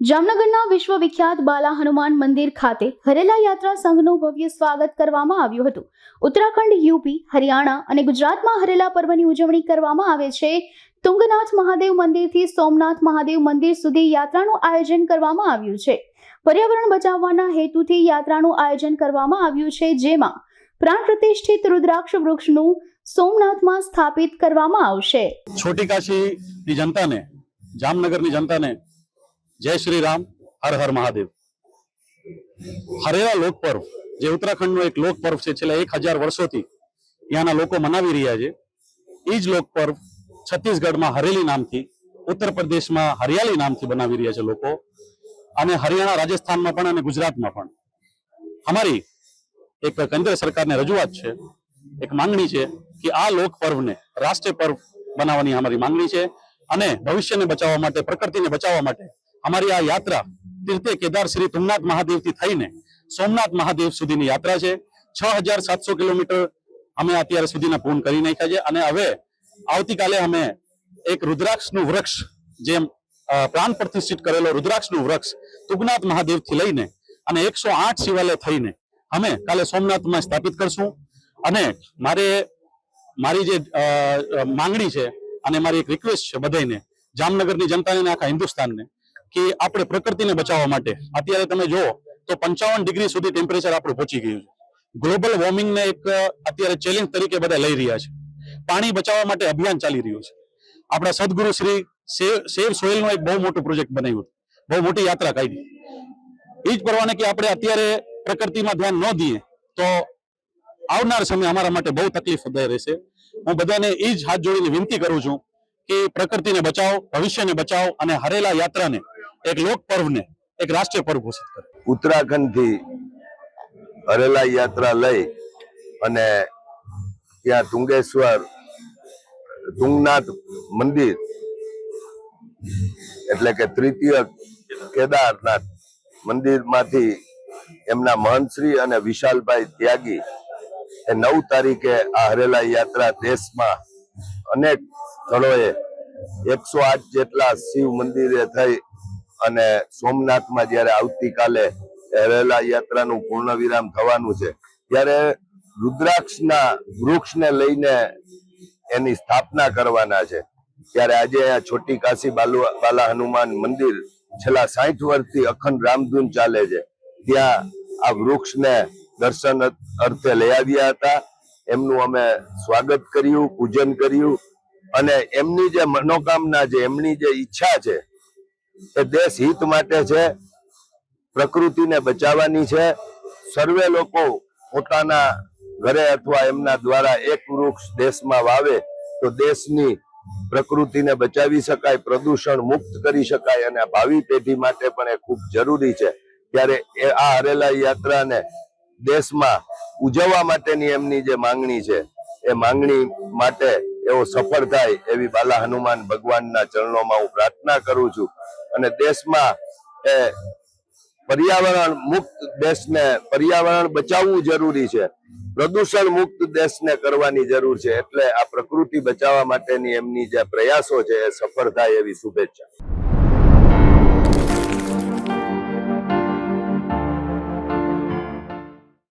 જામનગરના વિશ્વવિખ્યાત બાલા હનુમાન મંદિર ખાતે હરેલા યાત્રા સંઘનું ભવ્ય સ્વાગત કરવામાં આવ્યું હતું। ઉત્તરાખંડ, યુપી, હરિયાણા અને ગુજરાતમાં હરેલા પર્વની ઉજવણી કરવામાં આવે છે। તુંગનાથ મહાદેવ મંદિરથી સોમનાથ મહાદેવ મંદિર સુધી યાત્રાનું આયોજન કરવામાં આવ્યું છે। પર્યાવરણ બચાવવાના હેતુથી યાત્રાનું આયોજન કરવામાં આવ્યું છે, જેમાં પ્રાણ પ્રતિષ્ઠિત રુદ્રાક્ષ વૃક્ષનું સોમનાથમાં સ્થાપિત કરવામાં આવશે। छोटी काशी की जनता ने, जामनगर की जनता ने जय श्री राम, हर हर महादेव। हरेला लोक पर्व जे उत्तराखंड एक लोक पर्व है, छेल्ला 1000 वर्षोथी ત્યાંના લોકો મનાવી રહ્યા છે। એ જ લોક પર્વ છત્તીસગઢમાં હરેલી નામથી, ઉત્તર પ્રદેશમાં હરિયાળી નામથી બનાવી રહ્યા છે લોકો, અને હરિયાણા, રાજસ્થાનમાં પણ અને ગુજરાતમાં પણ। અમારી એક કેન્દ્ર સરકારને રજૂઆત છે, એક માંગણી છે કે આ લોક પર્વને રાષ્ટ્રીય પર્વ બનાવવાની અમારી માંગણી છે, અને ભવિષ્યને બચાવવા માટે, પ્રકૃતિને બચાવવા માટે અમારી આ યાત્રા તીર્થે કેદાર શ્રી તુંગનાથ મહાદેવથી થઈને સોમનાથ મહાદેવ સુધીની યાત્રા છે। 6700 કિલોમીટર અમે અત્યાર સુધીના પૂર્ણ કરી નાખ્યા છે, અને હવે આવતીકાલે અમે એક રુદ્રાક્ષનું વૃક્ષ, જેમ પ્રાણ પ્રતિષ્ઠિત કરેલો રુદ્રાક્ષનું વૃક્ષ તુંગનાથ મહાદેવથી લઈને અને 108 શિવાલય થઈને અમે કાલે સોમનાથમાં સ્થાપિત કરશું। અને મારી જે માંગણી છે અને મારી એક રિક્વેસ્ટ છે બધાને, જામનગરની જનતાને અને આખા હિન્દુસ્તાનને, કે આપણે પ્રકૃતિને બચાવવા માટે અત્યારે તમે જુઓ તો 55 ડિગ્રી સુધી ટેમ્પરેચર આપણું પહોંચી ગયું છે। ગ્લોબલ વોર્મિંગને એક અત્યારે ચેલેન્જ તરીકે બધા લઈ રહ્યા છે। પાણી બચાવવા માટે અભિયાન ચાલી રહ્યું છે। આપણા સદગુરુ શ્રી સેવ સોઇલનો એક બહુ મોટું પ્રોજેક્ટ બનાવ્યું, બહુ મોટી યાત્રા કાઢી। એ જ પ્રમાણે કે આપણે અત્યારે પ્રકૃતિમાં ધ્યાન ન દઈએ તો આવનાર સમય અમારા માટે બહુ તકલીફદાયક રહેશે। હું બધાને એ જ હાથ જોડીને વિનંતી કરું છું કે પ્રકૃતિને બચાવો, ભવિષ્યને બચાવો, અને હરેલા યાત્રાને, એક લોક પર્વને એક રાષ્ટ્રીય પર્વ ઘોષિત કરો। ઉત્તરાખંડથી હરેલા યાત્રા લઈ અને ત્યાં તુંગનાથ મંદિર એટલે કે તૃતીય કેદારનાથ મંદિરમાંથી એમના મહંતશ્રી અને વિશાલભાઈ ત્યાગી એ 9 તારીખે આ હરેલા યાત્રા દેશમાં અનેક સ્થળોએ 108 જેટલા શિવ મંદિરે થઈ અને સોમનાથમાં જ્યારે આવતીકાલે હરેલા યાત્રાનું પૂર્ણ વિરામ થવાનું છે, ત્યારે રુદ્રાક્ષના વૃક્ષને લઈને એની સ્થાપના કરવાના છે। ત્યારે આજે આ છોટી કાશી બાલા હનુમાન મંદિર છેલ્લા 60 વર્ષથી અખંડ રામધૂન ચાલે છે, ત્યાં આ વૃક્ષને દર્શન અર્થે લઈ આવ્યા હતા। એમનું અમે સ્વાગત કર્યું, પૂજન કર્યું, અને એમની જે મનોકામના છે, એમની જે ઈચ્છા છે એ દેશ હિત માટે છે, પ્રકૃતિને બચાવવાની છે। સર્વે લોકો પોતાના ઘરે અથવા એમના દ્વારા એક વૃક્ષ દેશમાં વાવે તો દેશની પ્રકૃતિને બચાવી શકાય, પ્રદૂષણ મુક્ત કરી શકાય, અને ભાવિ પેઢી માટે પણ એ ખૂબ જરૂરી છે। ત્યારે આ હરેલા યાત્રાને દેશમાં ઉજવવા માટેની એમની જે માંગણી છે, એ માંગણી માટે એવો સફળ થાય એવી બાલા હનુમાન ભગવાનના ચરણોમાં હું પ્રાર્થના કરું છું। અને દેશમાં એ પર્યાવરણ મુક્ત દેશને, પર્યાવરણ બચાવવું જરૂરી છે, પ્રદૂષણ મુક્ત દેશને કરવાની જરૂર છે। એટલે આ પ્રકૃતિ બચાવવા માટેની એમની જે પ્રયાસો છે એ સફળ થાય એવી શુભેચ્છા।